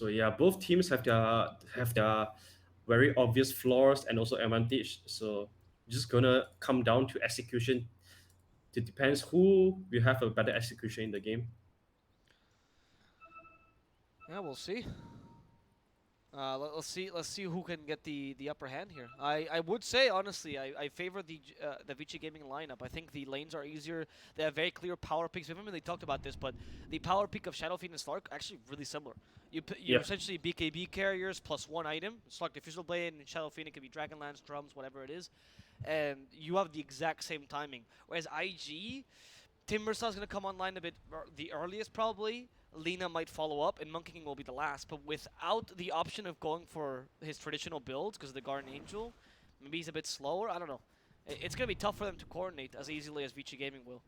So yeah, both teams have their very obvious flaws and also advantage. So just gonna come down to execution. It depends who will have a better execution in the game. Yeah, we'll see. Let's see. Let's see who can get the upper hand here. I would say honestly, I favor the Vici Gaming lineup. I think the lanes are easier. They have very clear power peaks. We haven't really talked about this, but the power peak of Shadow Fiend and Slark actually really similar. You're Yeah, essentially BKB carriers plus one item. Slark Diffusal Blade and Shadow Fiend, it could be Dragonlance, drums, whatever it is, and you have the exact same timing. Whereas IG, Timbersaw's gonna come online a bit the earliest probably. Lina might follow up, and Monkey King will be the last. But without the option of going for his traditional builds, because of the Guardian Angel, maybe he's a bit slower. I don't know. It's gonna be tough for them to coordinate as easily as Vici Gaming will.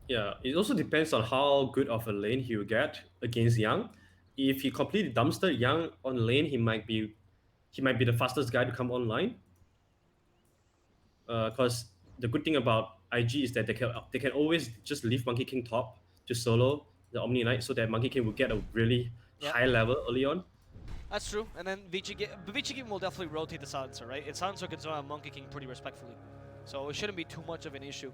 yeah. It also depends on how good of a lane he will get against Young. If he completely dumpster Young on lane, he might be the fastest guy to come online. Because the good thing about IG is that they can always just leave Monkey King top to solo the Omni Knight so that Monkey King will get a really Yeah, high level early on. that's true. And then Vici Gaming will definitely rotate the Silencer, right? And Silencer can zone out Monkey King pretty respectfully, so it shouldn't be too much of an issue.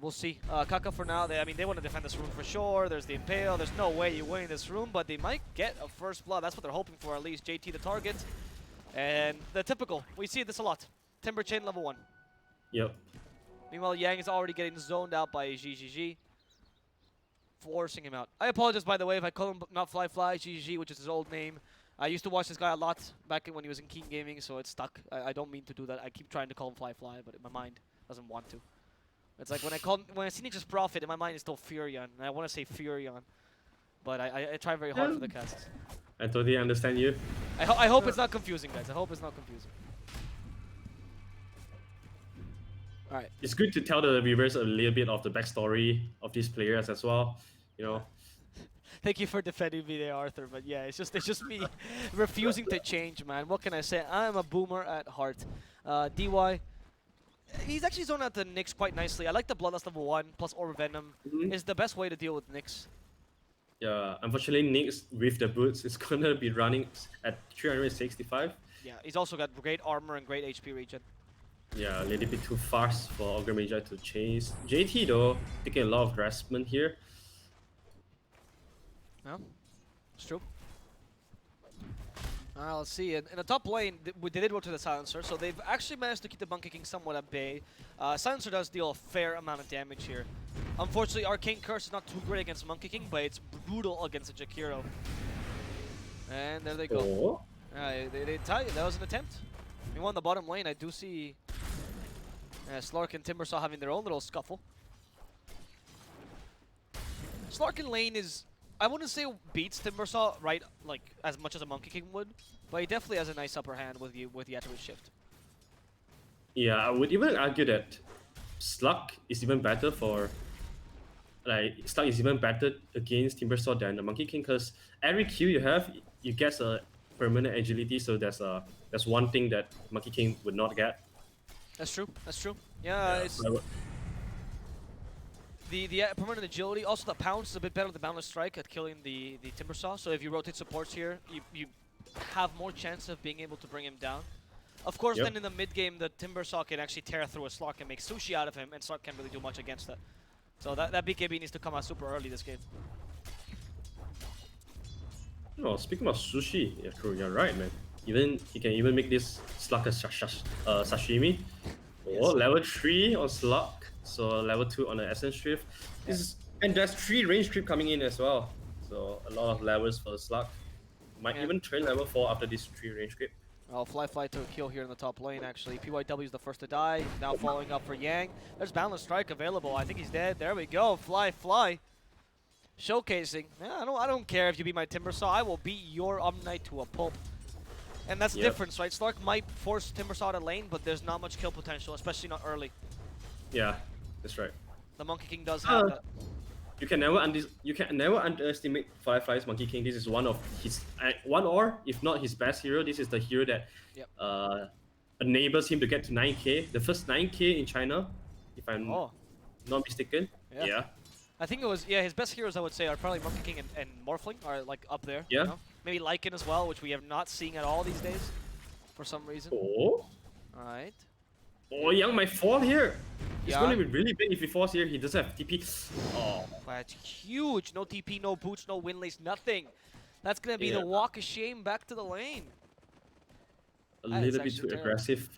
We'll see. Kaka for now, I mean, they want to defend this room for sure. There's the Impale. There's no way you win this room, but they might get a first blood. That's what they're hoping for, at least. JT the target. And the typical. We see this a lot. Timber Chain level 1. Yep. Meanwhile, Yang is already getting zoned out by GGG, forcing him out. I apologize, by the way, if I call him not Fly Fly, GGG, which is his old name. I used to watch this guy a lot back when he was in Keen Gaming, so it's stuck. I don't mean to do that. I keep trying to call him Fly Fly, but my mind doesn't want to. It's like when I see Nature's Prophet, in my mind is still Furion, and I want to say Furion, but I try very hard for the casts. I totally understand you. I hope it's not confusing, guys. I hope it's not confusing. All right. It's good to tell the viewers a little bit of the backstory of these players as well. You know. Thank you for defending me there, Arthur. But yeah, it's just me refusing to change, man. What can I say? I'm a boomer at heart. DY. He's actually zoned out the Nyx quite nicely. I like the Bloodlust level 1 plus Orb Venom. Is the best way to deal with Nyx. Yeah, unfortunately, Nyx with the boots is gonna be running at 365. Yeah, he's also got great armor and great HP regen. Yeah, a little bit too fast for Ogre Magi to chase. JT though, taking a lot of harassment here. Yeah, it's true. Let's see. In the top lane, they did go to the Silencer, so they've actually managed to keep the Monkey King somewhat at bay. Silencer does deal a fair amount of damage here. Unfortunately, Arcane Curse is not too great against Monkey King, but it's brutal against a Jakiro. And there they go. Oh. They tell you, that was an attempt. Meanwhile, in the bottom lane, I do see Slark and Timbersaw having their own little scuffle. Slark in lane is... I wouldn't say beats Timbersaw right like as much as a Monkey King would, but he definitely has a nice upper hand with the Attribute Shift. Yeah, I would even argue that Slug is even better for Slug is even better against Timbersaw than the Monkey King because every Q you have, you get a permanent agility. So that's one thing that Monkey King would not get. That's true. That's true. Yeah, it's the permanent agility. Also, the pounce is a bit better than the boundless strike at killing the Timbersaw. So if you rotate supports here, you have more chance of being able to bring him down. Of course, then in the mid game, the Timbersaw can actually tear through a Slark and make sushi out of him, and Slark can't really do much against that. So that BKB needs to come out super early this game. Oh, speaking of sushi, yeah, true, you're right, man. Even he can even make this Slug a sashimi. Yes. Oh, level 3 on Slug, so level 2 on the Essence Drift. And there's 3 range creep coming in as well. So a lot of levels for the Slug. Might even turn level 4 after this 3 range creep. Oh, Fly took a kill here in the top lane, actually. PYW is the first to die. Now following up for Yang. There's Boundless Strike available. I think he's dead. There we go. Fly. Showcasing. Yeah, I don't care if you beat my Timbersaw. I will beat your Omnight to a pulp. And that's the difference, right? Slark might force Timbersaw to lane, but there's not much kill potential, especially not early. Yeah, that's right. The Monkey King does have that. You can never underestimate Firefly's Monkey King. This is one of his if not his best hero. This is the hero that enables him to get to 9k. The first 9k in China, if I'm not mistaken. Yeah. I think it was, yeah, his best heroes I would say are probably Monkey King and Morphling are like up there. Yeah. You know? Maybe Lycan as well, which we have not seen at all these days for some reason. Oh. Alright. Oh, Young might fall here. It's Yeah. going to be really big if he falls here. He doesn't have TP. Oh. That's huge. No TP, no boots, no wind lace, nothing. That's gonna be Yeah. the walk of shame back to the lane. A That is little bit actually too terrible. aggressive.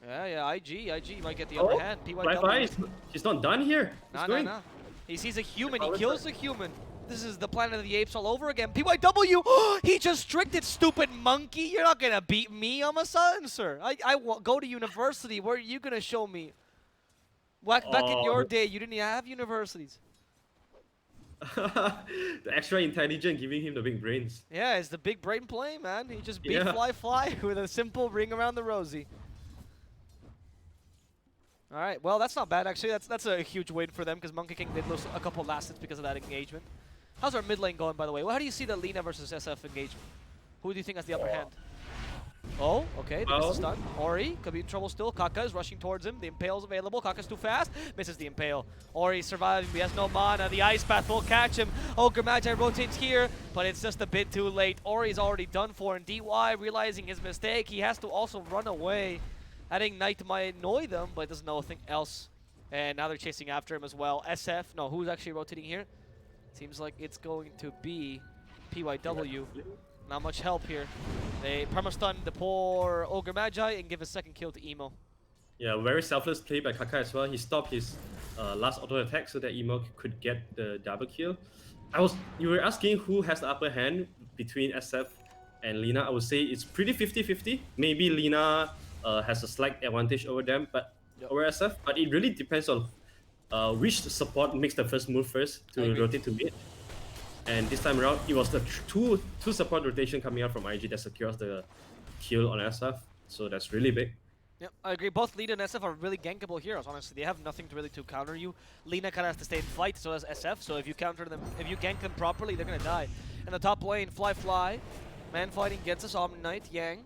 Yeah, IG might get the upper hand. PYW. He's not done here. He's Nah. going. He sees a human, he power kills strike. the human. This is the Planet of the Apes all over again. PYW! He just tricked it, stupid monkey! You're not gonna beat me, I'm a silencer. I go to university, where are you gonna show me? Back in your day, you didn't have universities. The extra intelligent giving him the big brains. Yeah, it's the big brain play, man. He just beat Yeah. Fly with a simple ring around the rosy. All right, well, that's not bad, actually. That's a huge win for them, because Monkey King did lose a couple last hits because of that engagement. How's our mid lane going, by the way? Well, how do you see the Lina versus SF engagement? Who do you think has the upper hand? Oh, okay, they missed the stun. Ori could be in trouble still. Kaka is rushing towards him. The Impale's available. Kaka's too fast. Misses the Impale. Ori surviving, but he has no mana. The Ice Path will catch him. Ogre Magi rotates here, but it's just a bit too late. Ori's already done for, and DY, realizing his mistake, he has to also run away. Adding Knight might annoy them, but there's nothing else. And now they're chasing after him as well. SF, no, who's actually rotating here? Seems like it's going to be PYW. Not much help here. They perma-stun the poor Ogre Magi and give a second kill to Emo. Yeah, very selfless play by Kaka as well. He stopped his last auto attack so that Emo could get the double kill. You were asking who has the upper hand between SF and Lina. I would say it's pretty 50-50. Maybe Lina has a slight advantage over them, but over SF. But it really depends on which support makes the first move first to rotate to mid. And this time around, it was the two support rotation coming out from IG that secures the kill on SF. So that's really big. Yep, I agree. Both Lina and SF are really gankable heroes, honestly. They have nothing to really to counter you. Lina kind of has to stay in fight, so does SF. So if you counter them, if you gank them properly, they're going to die. In the top lane, Fly. Man fighting against us, Omni Knight, Yang.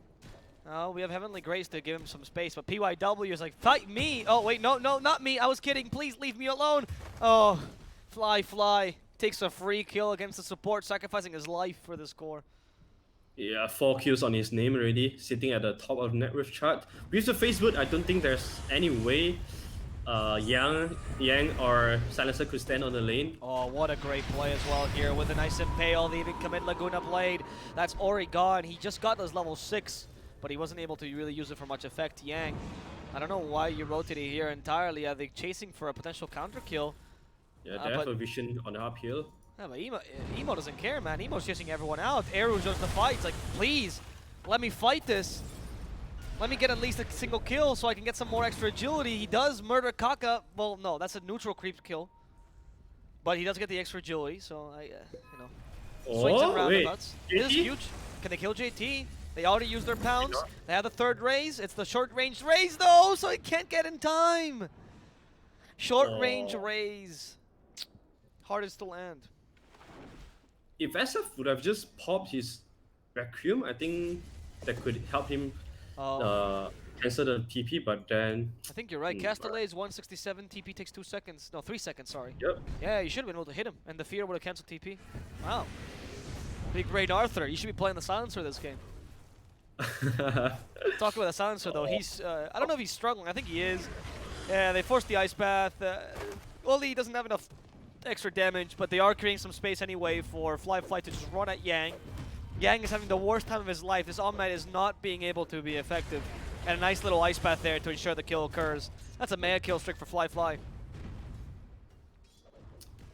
We have Heavenly Grace to give him some space, but PYW is like, fight me! Oh, wait, no, not me. I was kidding. Please leave me alone. Oh, Fly. Takes a free kill against the support, sacrificing his life for the score. Yeah, 4 kills on his name already, sitting at the top of the net worth chart. With the face boot, I don't think there's any way Yang or Silencer could stand on the lane. Oh, what a great play as well here with a nice Impale. They even commit Laguna Blade. That's Ori gone. He just got those level 6, but he wasn't able to really use it for much effect. Yang, I don't know why you rotated here entirely. Are they chasing for a potential counter kill? Yeah, they have a vision on the uphill. Yeah, but Emo doesn't care, man. Emo's chasing everyone out. Eru joins the fight. It's like, please, let me fight this. Let me get at least a single kill so I can get some more extra agility. He does murder Kaka. Well, no, that's a neutral creep kill. But he does get the extra agility, so swings and roundabouts. This is huge. Can they kill JT? They already used their pounds. They have the third raise. It's the short-range raise, though, so he can't get in time. Short-range raise. Hardest to land. If SF would have just popped his Requiem, I think that could help him cancel the TP, but then... I think you're right. Castellet is 167, TP takes 2 seconds. No, 3 seconds, sorry. Yep. Yeah, you should have been able to hit him, and the Fear would have canceled TP. Wow. Big brain Arthur, you should be playing the Silencer this game. Talk about the Silencer, though. He's, I don't know if he's struggling. I think he is. Yeah, they forced the Ice Path. Oli doesn't have enough extra damage, but they are creating some space anyway for Fly to just run at Yang. Yang is having the worst time of his life. This Omnight is not being able to be effective. And a nice little Ice Path there to ensure the kill occurs. That's a mega kill streak for Fly.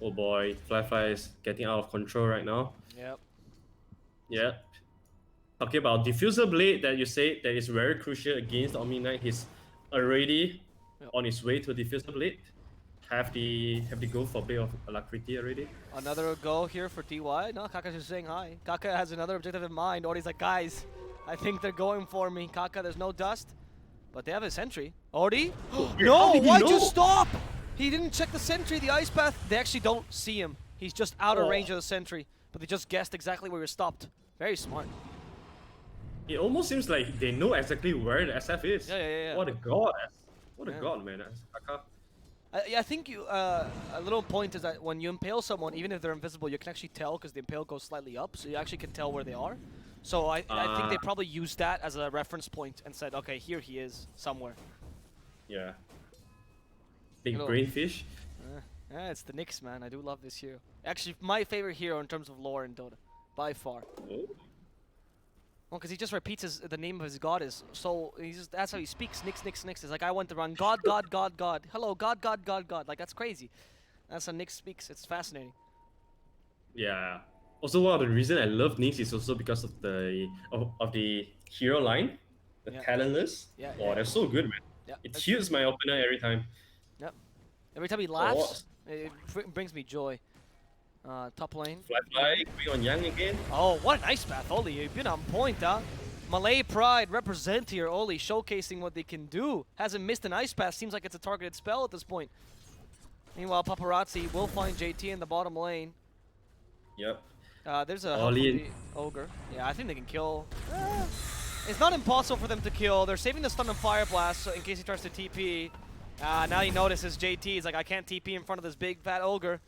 Oh boy, Fly is getting out of control right now. Yep. Talking about Diffuser Blade that you say that is very crucial against Omni Knight. He's already on his way to Diffuser Blade. Have the go for Blade of Alacrity already. Another go here for DY. No, Kaka's just saying hi. Kaka has another objective in mind. Ori's like, guys, I think they're going for me. Kaka, there's no dust, but they have a sentry. Ori? No, why'd you stop? He didn't check the sentry, the Ice Path. They actually don't see him. He's just out of range of the sentry, but they just guessed exactly where he stopped. Very smart. It almost seems like they know exactly where the SF is. Yeah. What a god. What a god, man. Kaka. Yeah, I think you a little point is that when you impale someone, even if they're invisible, you can actually tell because the impale goes slightly up, so you actually can tell where they are. So I think they probably used that as a reference point and said, okay, here he is somewhere. Yeah. Big Hello. brain fish. Yeah, it's the Nyx, man. I do love this hero. Actually, my favorite hero in terms of lore in Dota, by far. Oh. Well, because he just repeats the name of his goddess. So that's how he speaks. Nyx, Nyx, Nyx. It's like I went around God, God, God, God. Hello, God, God, God, God. Like that's crazy. That's how Nyx speaks. It's fascinating. Yeah. Also, one of the reasons I love Nyx is also because of the hero line, the Yeah. talentless. Yeah, Oh, yeah. they're so good, man. Yeah, It that's heals true. my opponent every time. Yep. Every time he Oh, laughs, it brings me joy. Top lane. fly, bring on Yang again. Oh, what a nice path, Oli. You've been on point, huh? Malay Pride represent here, Oli, showcasing what they can do. Hasn't missed an ice path. Seems like it's a targeted spell at this point. Meanwhile, Paparazzi will find JT in the bottom lane. Yep. There's a help from the Ogre. Yeah, I think they can kill. It's not impossible for them to kill. They're saving the stun and Fire Blast so in case he tries to TP. Now he notices JT. He's like, I can't TP in front of this big fat Ogre.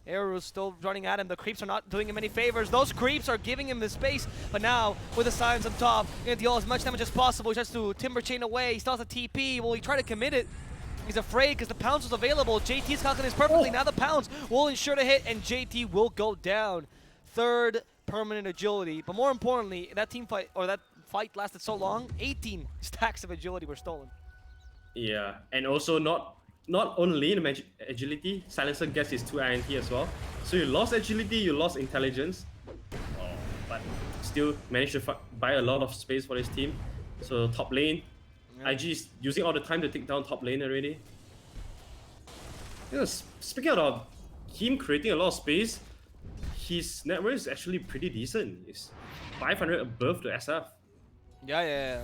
Aru's still running at him. The creeps are not doing him any favors. Those creeps are giving him the space. But now, with the Silence on top, he's going to deal as much damage as possible. He tries to Timber Chain away. He still has a TP. Will he try to commit it? He's afraid because the pounce was available. JT's calculating this perfectly. Now the pounce will ensure to hit, and JT will go down. Third permanent agility. But more importantly, that team fight, or that fight lasted so long, 18 stacks of agility were stolen. Yeah, and also not only the agility, Silencer gets his 2 INT as well. So you lost agility, you lost intelligence, but still managed to buy a lot of space for his team. So top lane, IG is using all the time to take down top lane already. You know, speaking of him creating a lot of space, his net worth is actually pretty decent. It's 500 above the SF. Yeah.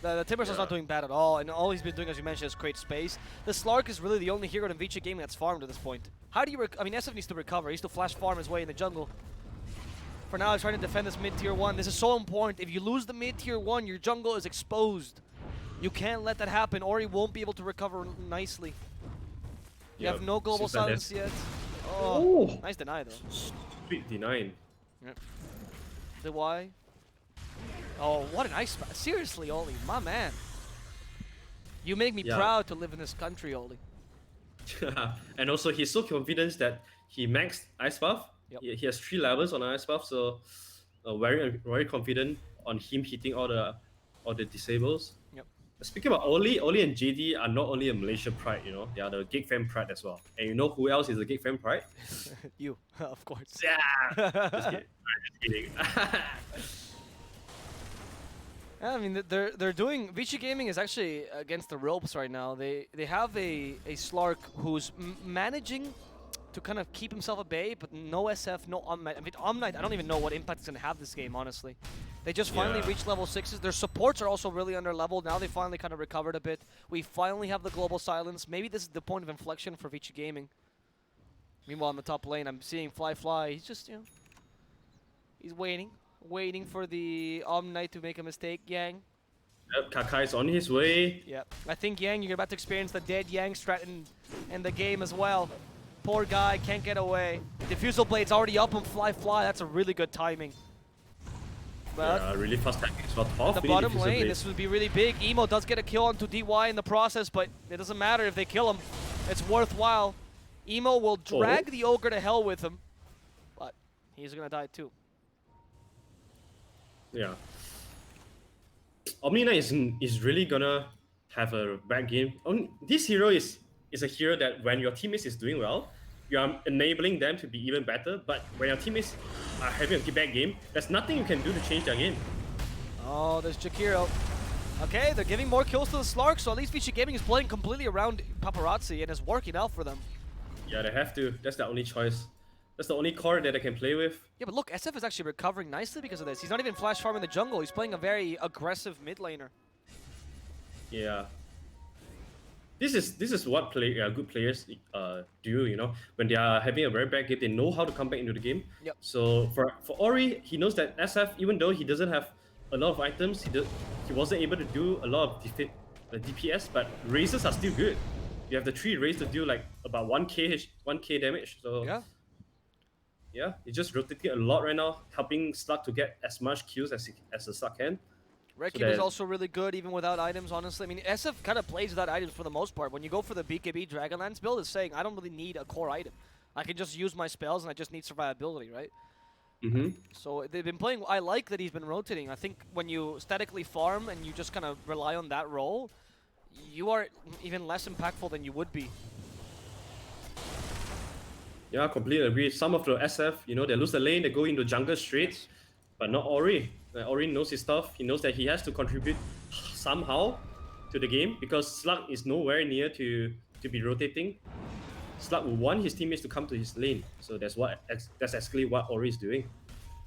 The Timbersaws not doing bad at all, and all he's been doing, as you mentioned, is create space. The Slark is really the only hero in Vici gaming that's farmed at this point. How do you I mean, SF needs to recover. He needs to flash farm his way in the jungle. For now, he's trying to defend this mid-tier 1. This is so important. If you lose the mid-tier 1, your jungle is exposed. You can't let that happen, or he won't be able to recover nicely. You have no global silence yet. Oh, nice deny, though. Sweet deny. Yep. The Y. Oh, what a nice spot. Seriously, Oli, my man. You make me proud to live in this country, Oli. And also, he's so confident that he maxed Ice Buff. Yep. He has 3 levels on Ice Buff, so very confident on him hitting all the disables. Yep. Speaking about Oli and JD are not only a Malaysia pride, you know, they are the Gig Fan pride as well. And you know who else is a Gig Fan pride? You, of course. Yeah. Just kidding. Yeah, I mean, they're doing. Vici Gaming is actually against the ropes right now. They have a Slark who's managing to kind of keep himself at bay, but no SF, no Omnight. I mean, Omnight, I don't even know what impact it's going to have this game, honestly. They just finally reached level 6s. Their supports are also really under leveled. Now they finally kind of recovered a bit. We finally have the global silence. Maybe this is the point of inflection for Vici Gaming. Meanwhile, on the top lane, I'm seeing Fly. He's just, you know, he's waiting for the Omnight to make a mistake, Yang. Yep, Kakai is on his way. Yep. I think Yang, you're about to experience the dead Yang strat in the game as well. Poor guy, can't get away. Diffusal Blade's already up on Fly. That's a really good timing. But yeah, really fast timing as well. Top the bottom lane, this would be really big. Emo does get a kill onto DY in the process, but it doesn't matter if they kill him. It's worthwhile. Emo will drag the Ogre to hell with him, but he's gonna die too. Yeah. Omni Knight is really gonna have a bad game. This hero is a hero that when your teammates is doing well, you are enabling them to be even better. But when your teammates are having a bad game, there's nothing you can do to change their game. Oh, there's Jakiro. Okay, they're giving more kills to the Slark, so at least Vici Gaming is playing completely around Paparazzi and is working out for them. Yeah, they have to. That's the only choice. That's the only core that I can play with. Yeah, but look, SF is actually recovering nicely because of this. He's not even flash farming the jungle. He's playing a very aggressive mid laner. Yeah. This is what good players do, you know. When they are having a very bad game, they know how to come back into the game. Yep. So for Ori, he knows that SF, even though he doesn't have a lot of items, he wasn't able to do a lot of DPS, but razors are still good. You have the 3 rays to do like about 1k damage. So Yeah. yeah, he's just rotating a lot right now, helping Slug to get as much kills as the Slug can. Red So Cube is that also really good even without items, honestly. I mean, SF kind of plays without items for the most part. When you go for the BKB Dragonlance build, it's saying, I don't really need a core item. I can just use my spells and I just need survivability, right? So they've been playing. I like that he's been rotating. I think when you statically farm and you just kind of rely on that role, you are even less impactful than you would be. Yeah, I completely agree. Some of the SF, you know, they lose the lane, they go into jungle straight, but not Ori. Ori knows his stuff. He knows that he has to contribute somehow to the game because Slug is nowhere near to be rotating. Slug will want his teammates to come to his lane, so that's exactly what Ori is doing.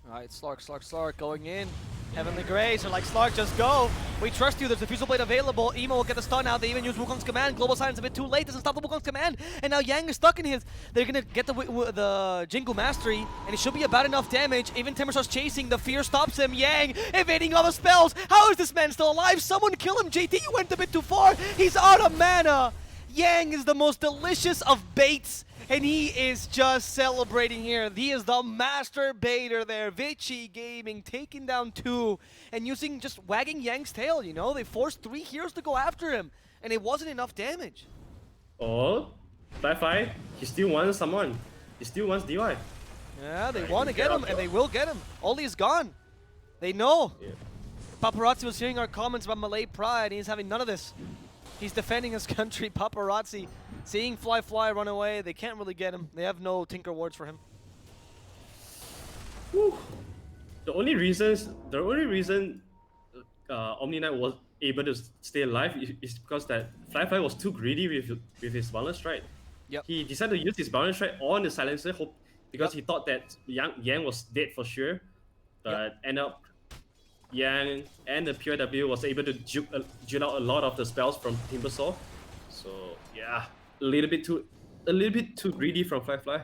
Alright, Slark going in. Heavenly Grace are like, Slark, just go. We trust you. There's a Fusel Blade available. Emo will get the stun out. They even use Wukong's command. Global Silence a bit too late. Doesn't stop the Wukong's command. And now Yang is stuck in his. They're going to get the Jingu Mastery. And it should be about enough damage. Even Timber starts chasing. The fear stops him. Yang evading all the spells. How is this man still alive? Someone kill him. JT, you went a bit too far. He's out of mana. Yang is the most delicious of baits. And he is just celebrating here. He is the master baiter there. Vici Gaming taking down 2 and using just wagging Yang's tail, you know? They forced 3 heroes to go after him, and it wasn't enough damage. Oh, Fly, he still wants someone. He still wants DY. Yeah, they want to get him, and they will get him. Oli is gone. They know. Yeah. Paparazzi was hearing our comments about Malay pride, and he's having none of this. He's defending his country. Paparazzi seeing Fly run away. They can't really get him. They have no Tinker wards for him. Whew. The only reason Omni Knight was able to stay alive is because that Fly was too greedy with his balance strike. Yep. He decided to use his balance strike on the silencer because he thought that Yang was dead for sure, but ended up Yang and the POW was able to juke out a lot of the spells from Timbersaw. So yeah, a little bit too greedy from Fly.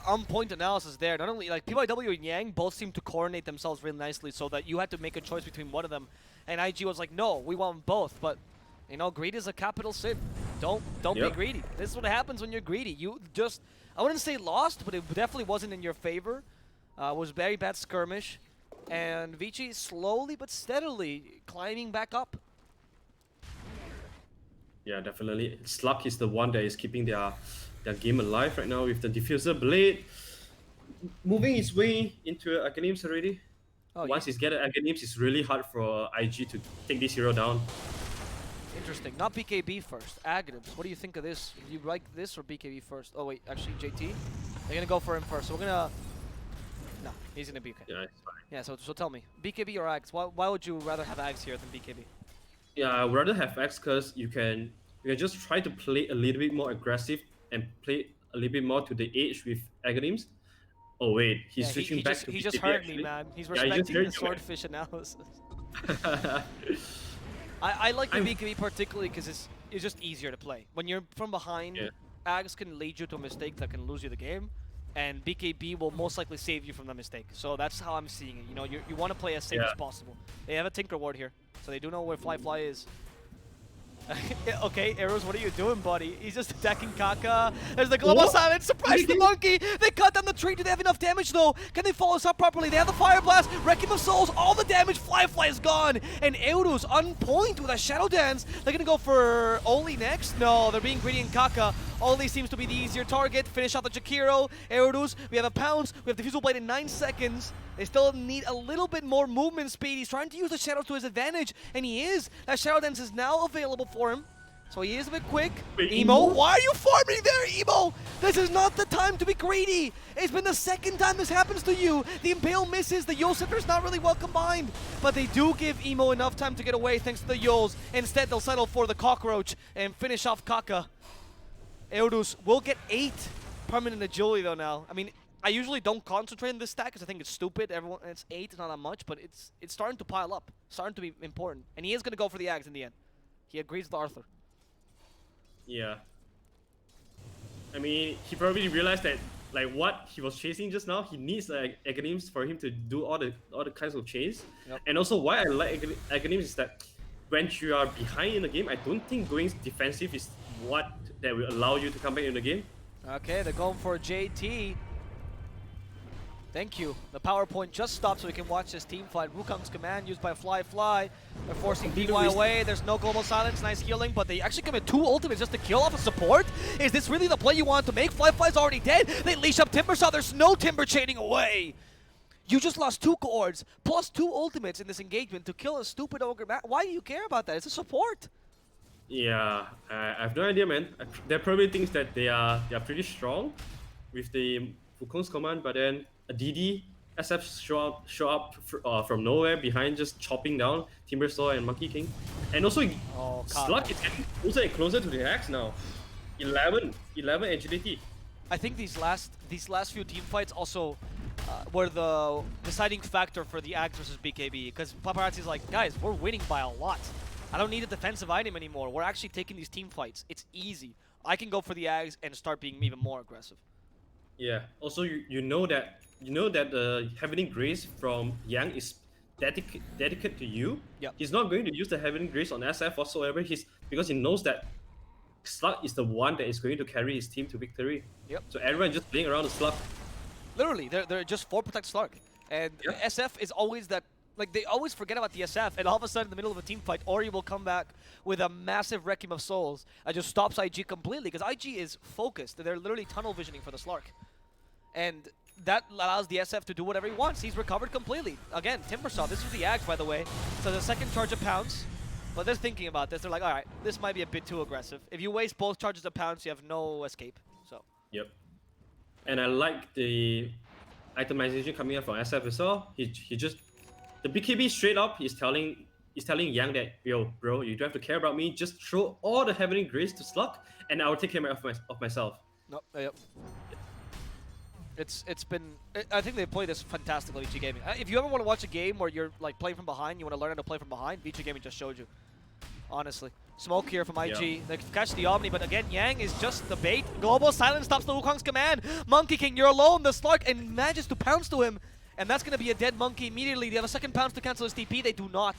On point analysis there. Not only like PYW and Yang both seem to coordinate themselves really nicely, so that you had to make a choice between one of them. And IG was like, no, we want both. But you know, greed is a capital sin. Don't be greedy. This is what happens when you're greedy. You just, I wouldn't say lost, but it definitely wasn't in your favor. It was very bad skirmish. And Vici slowly but steadily climbing back up. Yeah, definitely. Slug is the one that is keeping their game alive right now with the Diffuser Blade moving its way into Aghanim's already. Oh, Once he's get Aghanim's, it's really hard for IG to take this hero down. Interesting. Not BKB first. Aghanim's. What do you think of this? Do you like this or BKB first? Oh wait, actually JT. They're gonna go for him first. So we're gonna. No, he's gonna be okay. Yeah, it's fine. Yeah. So tell me, BKB or Ags? Why would you rather have Ags here than BKB? Yeah, I would rather have X because you can just try to play a little bit more aggressive and play a little bit more to the edge with Aghanim's. Oh wait, he's switching back to He BKB just heard actually. me, man. He's Yeah, he just respecting heard the you, swordfish analysis. I like the BKB particularly because it's just easier to play. When you're from behind, Ags can lead you to a mistake that can lose you the game, and BKB will most likely save you from the mistake. So that's how I'm seeing it. You know, you want to play as safe as possible. They have a Tinker Ward here, so they do know where Fly is. Okay, Arrows, what are you doing, buddy? He's just attacking Kaka. There's the Global Silence. Surprise the monkey. They cut down the tree. Do they have enough damage, though? Can they follow us up properly? They have the Fire Blast. Wrecking of Souls. All the damage. Fly is gone. And Euros on point with a Shadow Dance. They're going to go for Oli next. No, they're being greedy in Kaka. Oli seems to be the easier target. Finish off the Jakiro. Euros. We have a Pounce. We have the Fusel Blade in 9 seconds. They still need a little bit more movement speed. He's trying to use the Shadows to his advantage, and he is. That Shadow Dance is now available for him, so he is a bit quick. Wait, Emo, why are you farming there, Emo? This is not the time to be greedy. It's been the second time this happens to you. The Impale misses. The Yule Scepter's not really well combined, but they do give Emo enough time to get away thanks to the Yules. Instead, they'll settle for the Cockroach and finish off Kaka. Eudus will get 8 permanent agility, though, now. I mean, I usually don't concentrate on this stack because I think it's stupid. It's 8, it's not that much, but it's starting to pile up, starting to be important. And he is going to go for the Ags in the end. He agrees with Arthur. Yeah. I mean, he probably realized that like what he was chasing just now, he needs Aghanims for him to do all the kinds of chase. Yep. And also, why I like Aghanims is that when you are behind in the game, I don't think going defensive is that will allow you to come back in the game. Okay, they're going for JT. Thank you. The PowerPoint just stopped so we can watch this team fight. Wukong's command used by Fly. They're forcing DY away. There's no global silence. Nice healing, but they actually commit 2 ultimates just to kill off a support. Is this really the play you want to make? Fly's already dead. They leash up Timbersaw. There's no Timber chaining away. You just lost 2 coords plus 2 ultimates in this engagement to kill a stupid ogre. Why do you care about that? It's a support. Yeah, I have no idea, man. They probably thinks that they are pretty strong with the Wukong's command, but then a DD SF show up from nowhere behind, just chopping down Timbersaw and Monkey King, and also Slug is getting closer and closer to the axe now. 11 agility. I think these last few team fights also were the deciding factor for the Ags versus BKB, because Paparazzi's like, guys, we're winning by a lot. I don't need a defensive item anymore. We're actually taking these team fights. It's easy. I can go for the Ags and start being even more aggressive. Yeah. Also, you know that the Heavenly Grace from Yang is dedicated to you. Yep. He's not going to use the Heavenly Grace on SF whatsoever. Because he knows that Slug is the one that is going to carry his team to victory. Yep. So everyone just playing around the Slug. Literally, they're just for protect Slug, and SF is always that. Like, they always forget about the SF, and all of a sudden, in the middle of a team fight, Ori will come back with a massive Requiem of Souls and just stops IG completely, because IG is focused. They're literally tunnel visioning for the Slark. And that allows the SF to do whatever he wants. He's recovered completely. Again, Timbersaw, this is the Ags, by the way. So the second charge of Pounce, but they're thinking about this. They're like, all right, this might be a bit too aggressive. If you waste both charges of Pounce, you have no escape. So. Yep. And I like the itemization coming up from SF as well. He just... The BKB straight up is telling Yang that, yo, bro, you don't have to care about me. Just throw all the Heavenly Grace to Slug, and I will take care of myself. Nope. Yep. It's been. I think they play this fantastically, Vici Gaming. If you ever want to watch a game where you're like playing from behind, you want to learn how to play from behind, Vici Gaming just showed you. Honestly. Smoke here from IG. Yeah. They catch the Omni, but again, Yang is just the bait. Global Silence stops the Wukong's command. Monkey King, you're alone. The Slark and manages to pounce to him. And that's going to be a dead Monkey immediately. They have a second pounce to cancel his TP. They do not.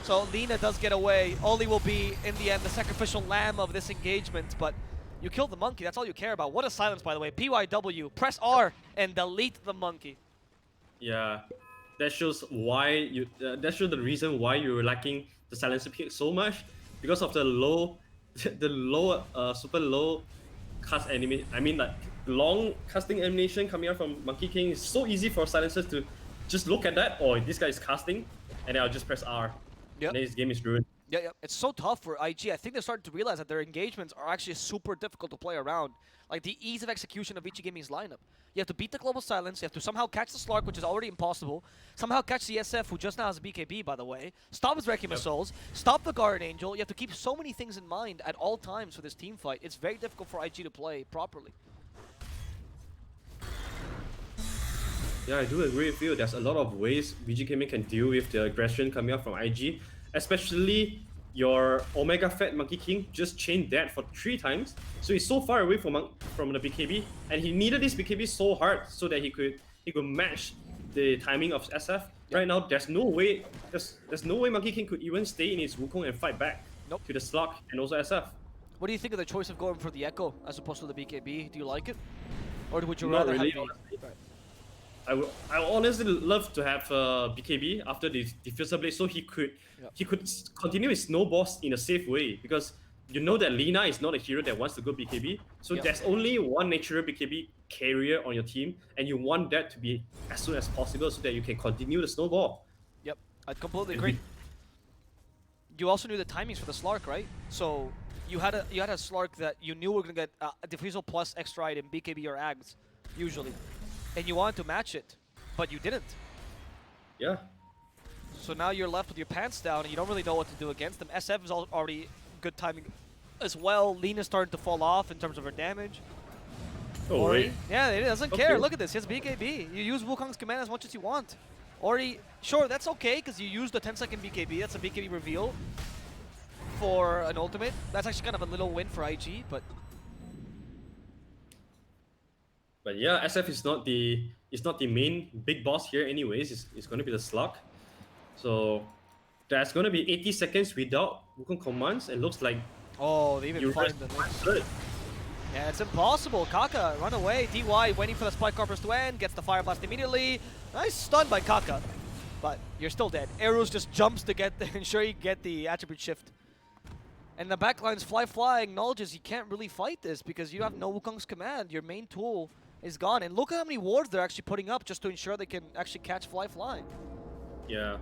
So Lina does get away. Oli will be, in the end, the sacrificial lamb of this engagement. But you killed the Monkey. That's all you care about. What a silence, by the way. PYW. Press R and delete the Monkey. Yeah. That shows why you... that shows the reason why you were lacking the silencer pick so much. Because of the low... super low cast animation. I mean, like... long casting animation coming out from Monkey King. Is so easy for silencers to just look at that. Oh, this guy is casting, and then I'll just press R. Yep. And then his game is ruined. Yeah. It's so tough for IG. I think they're starting to realize that their engagements are actually super difficult to play around. Like the ease of execution of Vici Gaming's lineup. You have to beat the global silence. You have to somehow catch the Slark, which is already impossible. Somehow catch the SF, who just now has a BKB, by the way. Stop his Requiem of Souls. Stop the Guardian Angel. You have to keep so many things in mind at all times for this team fight. It's very difficult for IG to play properly. Yeah, I do agree with you. There's a lot of ways VG Gaming can deal with the aggression coming up from IG, especially your Omega Fat Monkey King just chained that for 3 times. So he's so far away from the BKB, and he needed this BKB so hard so that he could match the timing of SF. Right now, there's no way Monkey King could even stay in his Wukong and fight back to the Slug and also SF. What do you think of the choice of going for the Echo as opposed to the BKB? Do you like it, or would you Not rather really, have honestly. I honestly love to have BKB after the diffuser blade, so he could continue his snowballs in a safe way, because you know that Lina is not a hero that wants to go BKB. So there's only one natural BKB carrier on your team, and you want that to be as soon as possible so that you can continue the snowball. Yep, I completely agree. You also knew the timings for the Slark, right? So you had a Slark that you knew were gonna get a diffusal plus extra item, BKB or Ags, usually. And you wanted to match it, but you didn't. Yeah. So now you're left with your pants down, and you don't really know what to do against them. SF is already good timing as well. Lina's starting to fall off in terms of her damage. Oh, Ori, yeah, it doesn't care. Look at this. He has BKB. You use Wukong's command as much as you want. Ori, sure, that's okay, because you used the 10-second BKB. That's a BKB reveal for an ultimate. That's actually kind of a little win for IG, but... But yeah, SF is not the main big boss here anyways. It's going to be the Slug. So there's going to be 80 seconds without Wukong commands. It looks like Oh, they even You find rest the one next. turret. Yeah, it's impossible. Kaka, run away. DY waiting for the Spike Carpers to end, gets the Fire Blast immediately. Nice stun by Kaka, but you're still dead. Arrows just jumps to get ensure you get the attribute shift. And the backline's Fly acknowledges you can't really fight this because you have no Wukong's command. Your main tool is gone. And look at how many wards they're actually putting up just to ensure they can actually catch Fly. Yeah.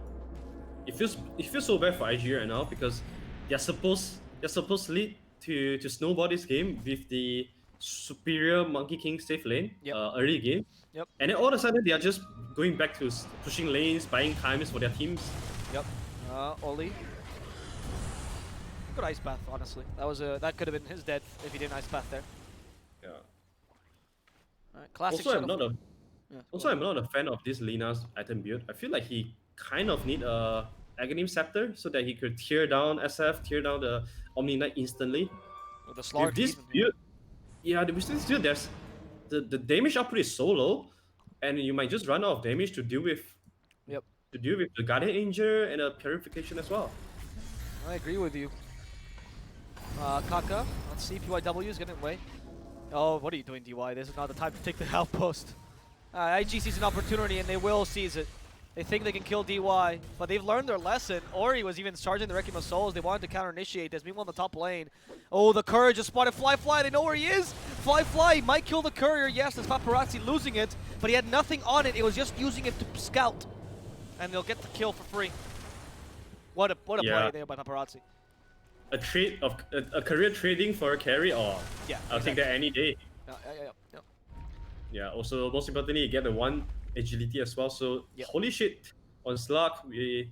It feels so bad for IG right now because they're supposedly to snowball this game with the superior Monkey King safe lane Yep. early game. Yep. And then all of a sudden they are just going back to pushing lanes, buying times for their teams. Yep. Oli. Good ice path, honestly. That could have been his death if he didn't ice path there. Yeah. Alright, classic. Also, I'm not a Yeah, Also, I'm not a fan of this Lina's item build. I feel like he kind of need a Aghanim Scepter so that he could tear down SF, tear down the Omni Knight instantly. with the Slark With this even, build, yeah, with this build, there's the damage output is so low, and you might just run out of damage to deal with. Yep. To deal with the Guardian Angel and a Purification as well. I agree with you. Kaka, let's see. PYW is getting away. Oh, what are you doing, DY? This is not the time to take the outpost. IG sees an opportunity and they will seize it. They think they can kill DY, but they've learned their lesson. Ori was even charging the Requiem of Souls. They wanted to counter-initiate this. Meanwhile, in the top lane. Oh, the Courier just spotted Fly. They know where he is. Fly might kill the Courier. Yes, there's Paparazzi losing it, but he had nothing on it. It was just using it to scout. And they'll get the kill for free. What a play there by Paparazzi. A career trading for a carry, Yeah, I'll take that any day. Yeah. Yeah, also most importantly, you get the one agility as well. So holy shit, on Slug, we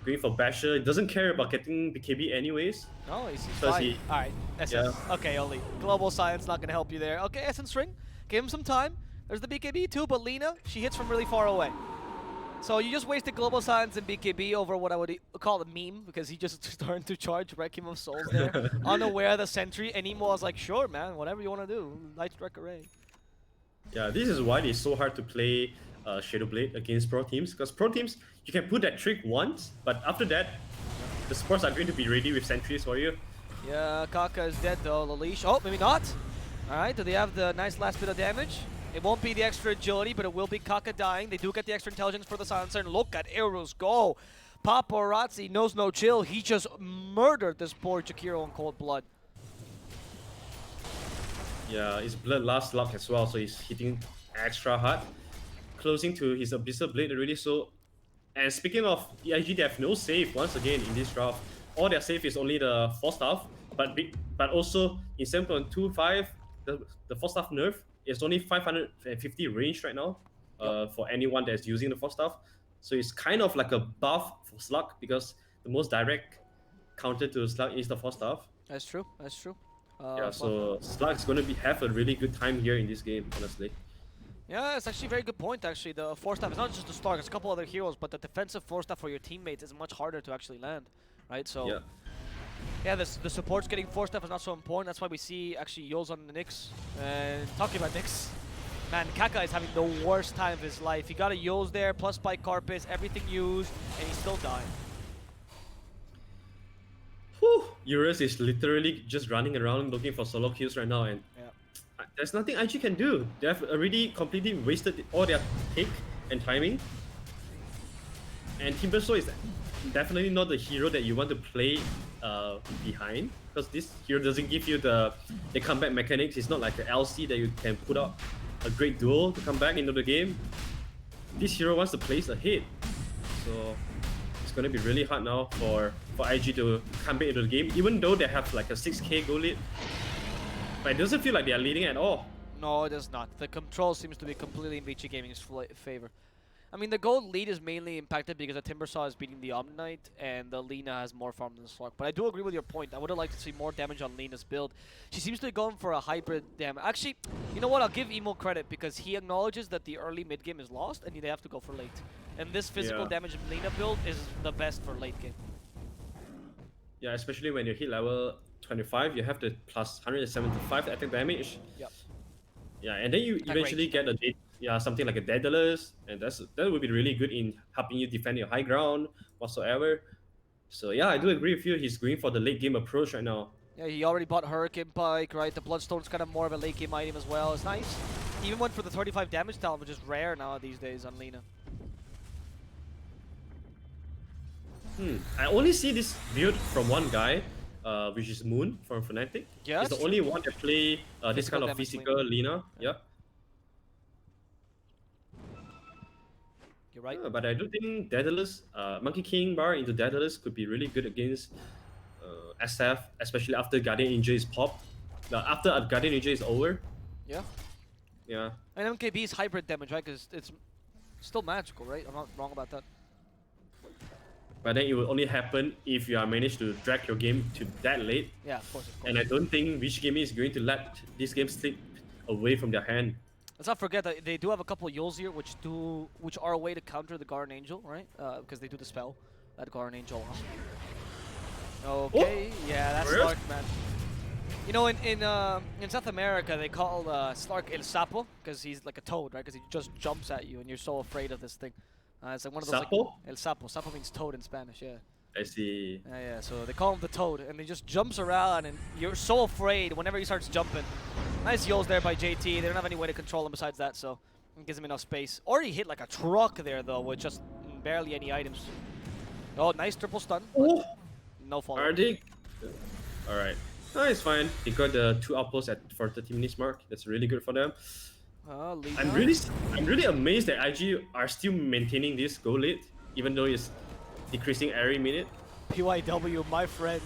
going for Basher. He doesn't care about getting BKB anyways. No, he's Because fine. Alright, Essence. Yeah. Okay, Oli. Global Science not gonna help you there. Okay, Essence Ring. Give him some time. There's the BKB too, but Lina, she hits from really far away. So you just wasted Global Science and BKB over what I would call a meme, because he just started to charge Requiem of Souls there, unaware of the Sentry, and Emo was like, sure man, whatever you want to do, Light Strike Array. Yeah, this is why it's so hard to play Shadow Blade against pro teams, because pro teams, you can put that trick once, but after that, the supports are going to be ready with sentries for you. Yeah, Kaka is dead though, Lalish. Oh, maybe not. Alright, do they have the nice last bit of damage? It won't be the extra agility, but it will be Kaka dying. They do get the extra intelligence for the silencer, and look at arrows go. Paparazzi knows no chill. He just murdered this poor Jakiro in cold blood. Yeah, his blood last luck as well, so he's hitting extra hard. Closing to his Abyssal Blade already, so... And speaking of EIG, they have no save once again in this draft. All their save is only the Force Staff, but also in 7.25, the Force Staff nerf is only 550 range right now for anyone that's using the Force Staff. So it's kind of like a buff for Slug, because the most direct counter to Slug is the Force Staff. That's true, that's true. Yeah, so Slug's going to have a really good time here in this game, honestly. Yeah, it's actually a very good point, actually. The Force Staff is not just the Slug, it's a couple other heroes, but the defensive Force Staff for your teammates is much harder to actually land, right? So, yeah, the supports getting Force Staff is not so important. That's why we see actually Yo's on the Nyx. And talking about Nyx, man, Kaka is having the worst time of his life. He got a Yo's there, plus Spike Carpus, everything used, and he's still dying. Whew. Eurus is literally just running around looking for solo kills right now, and there's nothing IG can do. They have already completely wasted all their pick and timing. And Timbersaw is definitely not the hero that you want to play behind, because this hero doesn't give you the comeback mechanics. It's not like the LC that you can put out a great duel to come back into the game. This hero wants to place a hit, so it's going to be really hard now for IG to come back into the game, even though they have like a 6k goal lead. But it doesn't feel like they are leading at all. No, it does not. The control seems to be completely in Vici Gaming's favor. I mean, the gold lead is mainly impacted because the Timbersaw is beating the Omni Knight, and the Lina has more farm than the Slug. But I do agree with your point. I would have liked to see more damage on Lina's build. She seems to be going for a hybrid damage. Actually, you know what? I'll give Emo credit, because he acknowledges that the early mid game is lost, and they have to go for late. And this physical damage Lina build is the best for late game. Yeah, especially when you hit level 25, you have the plus 175 attack damage. Yep. Yeah, and then you eventually get something like a Daedalus, and that would be really good in helping you defend your high ground whatsoever. So yeah, I do agree with you. He's going for the late game approach right now. Yeah, he already bought Hurricane Pike, right? The Bloodstone's kind of more of a late game item as well. It's nice. He even went for the 35 damage talent, which is rare now these days on Lina. I only see this build from one guy, which is Moon from Fnatic. Yeah, He's the only one that play this kind of damage physical Lina. Yeah. You're right. But I do think Daedalus, Monkey King bar into Daedalus could be really good against SF, especially after Guardian Angel is popped. After a Guardian Angel is over. Yeah. Yeah. And MKB is hybrid damage, right? Because it's still magical, right? I'm not wrong about that. But then it will only happen if you are managed to drag your game to that late. Yeah, of course, of course. And I don't think Vici Gaming is going to let this game slip away from their hand. Let's not forget that they do have a couple of Yules here, which are a way to counter the Guardian Angel, right? Because they do the spell that Guardian Angel. Okay, yeah, that's Slark, man. You know, in South America, they call Slark El Sapo because he's like a toad, right? Because he just jumps at you, and you're so afraid of this thing. It's like one of those. Sapo? Like, El Sapo. Sapo means toad in Spanish. Yeah. I see. Yeah. So they call him the toad, and he just jumps around, and you're so afraid whenever he starts jumping. Nice Yules there by JT. They don't have any way to control him besides that, so it gives him enough space. Or he hit like a truck there though, with just barely any items. Oh, nice triple stun. No follow. Arctic. Alright. No, it's fine. They got the 2 outposts for 30 minutes mark. That's really good for them. I'm really amazed that IG are still maintaining this go late, even though it's decreasing every minute. PYW, my friend.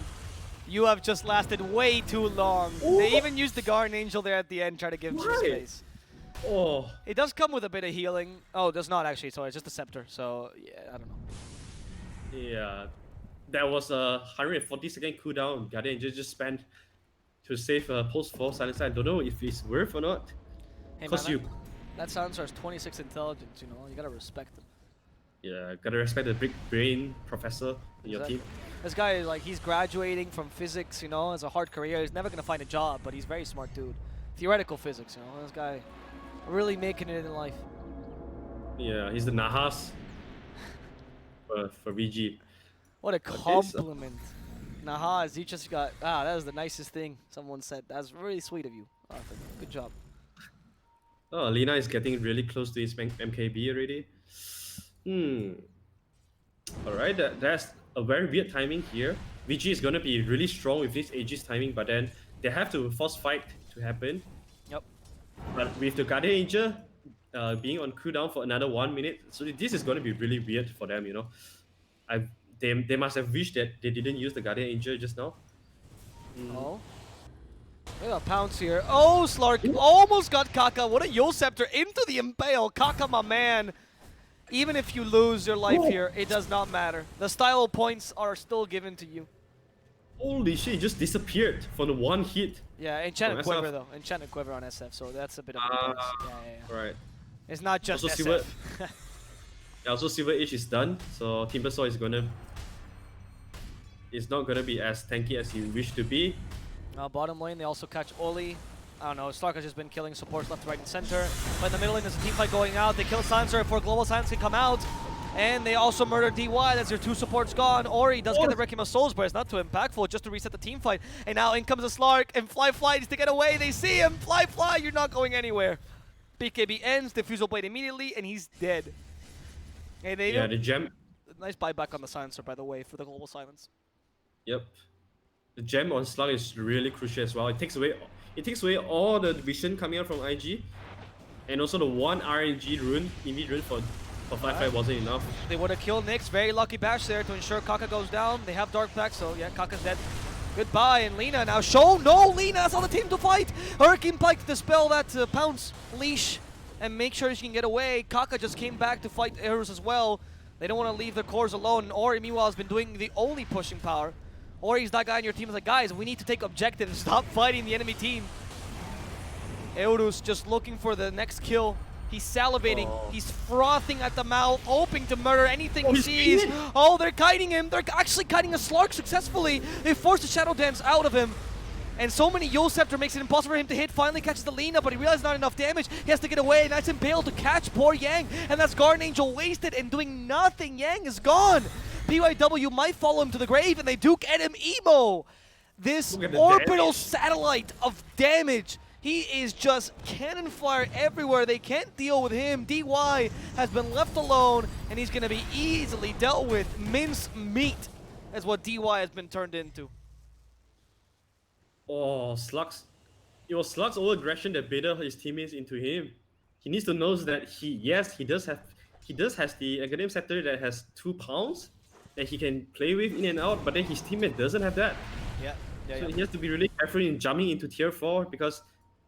You have just lasted way too long. Ooh. They even used the Guardian Angel there at the end, try to give him some space. Oh. It does come with a bit of healing. Oh, it does not actually. Sorry, it's just a scepter. So, yeah, I don't know. Yeah. That was a 140-second cooldown. Guardian Angel just spent to save a post-fall silencer. I don't know if it's worth or not. Hey man, that silencer has 26 intelligence, you know. You gotta respect him. Yeah, gotta respect the big brain professor in your team. This guy is like, he's graduating from physics, you know, as a hard career. He's never gonna find a job, but he's a very smart dude. Theoretical physics, you know. This guy really making it in life. Yeah, he's the Nahas for VG. What a compliment. Nahas, you just got, that was the nicest thing someone said. That's really sweet of you, Arthur. Good job. Oh, Lina is getting really close to his MKB already. Alright, that's a very weird timing here. VG is gonna be really strong with this Aegis timing, but then they have to force fight to happen. Yep. But with the Guardian Angel being on cooldown for another 1 minute, so this is gonna be really weird for them, you know. They must have wished that they didn't use the Guardian Angel just now. Oh. Look at Pounce here. Oh, Slark almost got Kaka. What a Yule Scepter into the Impale. Kaka, my man. Even if you lose your life here, it does not matter. The style points are still given to you. Holy shit, he just disappeared from the one hit. Yeah, Enchanted Quiver though. Enchanted Quiver on SF, so that's a bit of a bonus. Yeah. Right. It's not just also SF. Also, Silver Age is done, so Timbersaw is not gonna be as tanky as he wished to be. Bottom lane, they also catch Oli. I don't know, Stark has just been killing supports left, right, and center. But in the middle lane, there's a team fight going out. They kill Silencer before Global Silence can come out. And they also murder DY. That's their 2 supports gone. Ori does get the Requiem of Souls, but it's not too impactful, just to reset the team fight. And now in comes the Slark, and Fly needs to get away. They see him. Fly, you're not going anywhere. BKB ends, Diffusal Blade immediately, and he's dead. And they the gem. Nice buyback on the Silencer, by the way, for the Global Silence. Yep. The gem on Slug is really crucial as well. It takes away all the vision coming out from IG. And also the one RNG rune, EV rune for Fly wasn't enough. They would have killed Nyx. Very lucky bash there to ensure Kaka goes down. They have Dark Pack, so yeah, Kaka's dead. Goodbye, and Lina now show. No, Lina's on the team to fight. Hurricane Pike to dispel that Pounce leash and make sure she can get away. Kaka just came back to fight Eros as well. They don't want to leave their cores alone. And Ori, meanwhile, has been doing the only pushing power. Ori's that guy on your team is like, guys, we need to take objectives. Stop fighting the enemy team. Eurus just looking for the next kill. He's salivating. He's frothing at the mouth, hoping to murder anything he sees. Oh, they're kiting him. They're actually kiting a Slark successfully. They forced the Shadow Dance out of him. And so many Yule Scepter makes it impossible for him to hit. Finally catches the Lina, but he realizes not enough damage. He has to get away. Nice Impale to catch poor Yang. And that's Guardian Angel wasted and doing nothing. Yang is gone. PYW might follow him to the grave, and they do get him emo. this Look at the orbital damage. satellite of damage. He is just cannon fire everywhere. They can't deal with him. DY has been left alone, and he's going to be easily dealt with. Mince meat is what DY has been turned into. Oh, Slug's. It was Slug's over-aggression that baited his teammates into him. He needs to know that he does has the Academy Scepter that has 2 pounds that he can play with in and out, but then his teammate doesn't have that. Yeah, So he has to be really careful in jumping into tier 4 because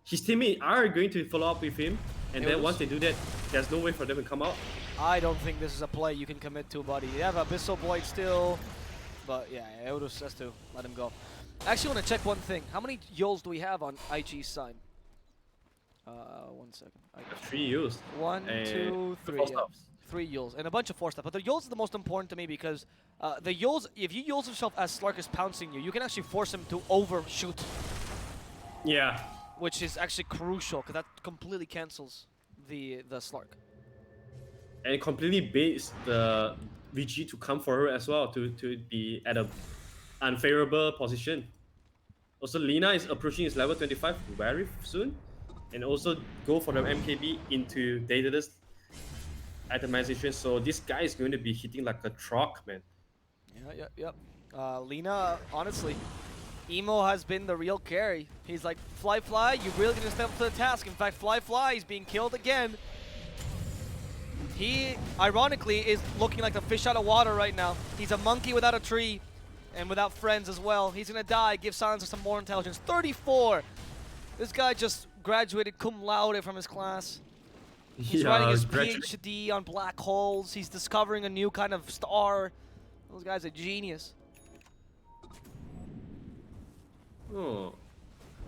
his teammates are going to follow up with him, and then once they do that, there's no way for them to come out. I don't think this is a play you can commit to, buddy. You have Abyssal Blade still, but yeah, Eudus has to let him go. I actually want to check one thing. How many Yules do we have on IG's side? 1 second. 3 used. 1, 2, 3. Four Yeah. stops. 3 Yules and a bunch of 4 stuff. But the Yules is the most important to me because the Yules, if you Yules yourself as Slark is pouncing you, you can actually force him to overshoot, Yeah. which is actually crucial because that completely cancels the Slark. And it completely baits the Vici to come for her as well, to be at a unfavorable position. Also, Lina is approaching his level 25 very soon, and also go for the MKB into Daedalus itemization. So this guy is going to be hitting like a truck, man. Yep. Lina, honestly, Emo has been the real carry. He's like, Fly, you really gonna step up to the task. In fact, Fly is being killed again. He, ironically, is looking like the fish out of water right now. He's a monkey without a tree and without friends as well. He's gonna die. Give Silencer some more intelligence. 34! This guy just graduated cum laude from his class. He's writing his PhD on black holes. He's discovering a new kind of star. This guy's a genius. Oh,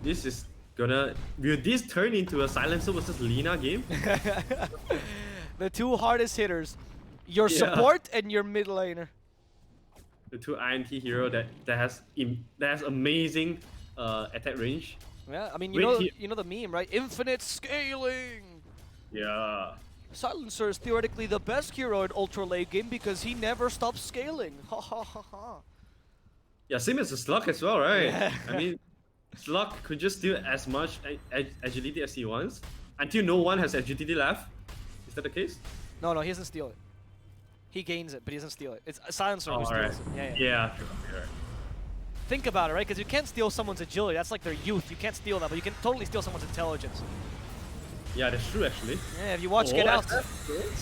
this is gonna... Will this turn into a Silencer versus Lina game? The 2 hardest hitters. Your support and your mid laner. The 2 INT hero that has amazing attack range. Yeah, I mean, Wait, you know the meme, right? Infinite scaling! Yeah. Silencer is theoretically the best hero in Ultra late game because he never stops scaling. Ha ha ha ha. Yeah, same as the Slug as well, right? Yeah. I mean, Slug could just steal as much agility as he wants until no one has agility left. Is that the case? No, he doesn't steal it. He gains it, but he doesn't steal it. It's a Silencer who steals right. it. Yeah, true. Think about it, right? Because you can't steal someone's agility. That's like their youth. You can't steal that, but you can totally steal someone's intelligence. Yeah, that's true actually. Yeah, if you watch Get Out.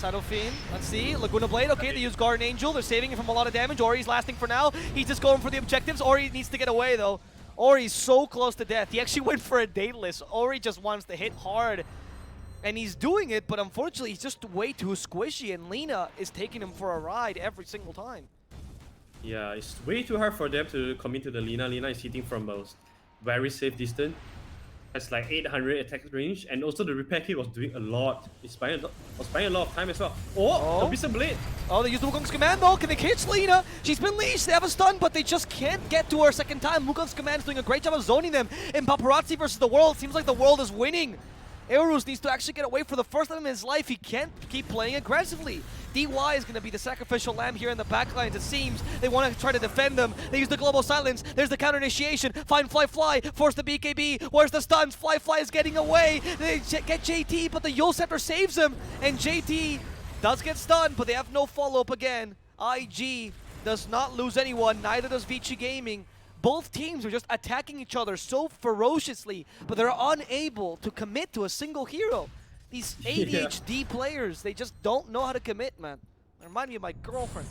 Shadow Fiend, let's see. Laguna Blade, okay, they use Guardian Angel. They're saving him from a lot of damage. Ori's lasting for now. He's just going for the objectives. Ori needs to get away, though. Ori's so close to death. He actually went for a Daedalus. Ori just wants to hit hard. And he's doing it, but unfortunately, he's just way too squishy, and Lina is taking him for a ride every single time. Yeah, it's way too hard for them to commit to the Lina. Lina is hitting from a very safe distance. Has like 800 attack range, and also the repair kit was doing a lot. It's buying a lot of time as well. Oh, Abyssal Blade! Oh, they used the Wukong's command though. Can they catch Lina? She's been leashed. They have a stun, but they just can't get to her second time. Wukong's command is doing a great job of zoning them. In Paparazzi versus the world, seems like the world is winning. Eorus needs to actually get away for the first time in his life. He can't keep playing aggressively. DY is going to be the sacrificial lamb here in the backlines, it seems. They want to try to defend them. They use the global silence. There's the counter initiation. Find Fly, force the BKB. Where's the stuns? Fly is getting away. They get JT, but the Yule Scepter saves him. And JT does get stunned, but they have no follow-up again. IG does not lose anyone, neither does Vici Gaming. Both teams are just attacking each other so ferociously, but they're unable to commit to a single hero. These ADHD players, they just don't know how to commit, man. They remind me of my girlfriend.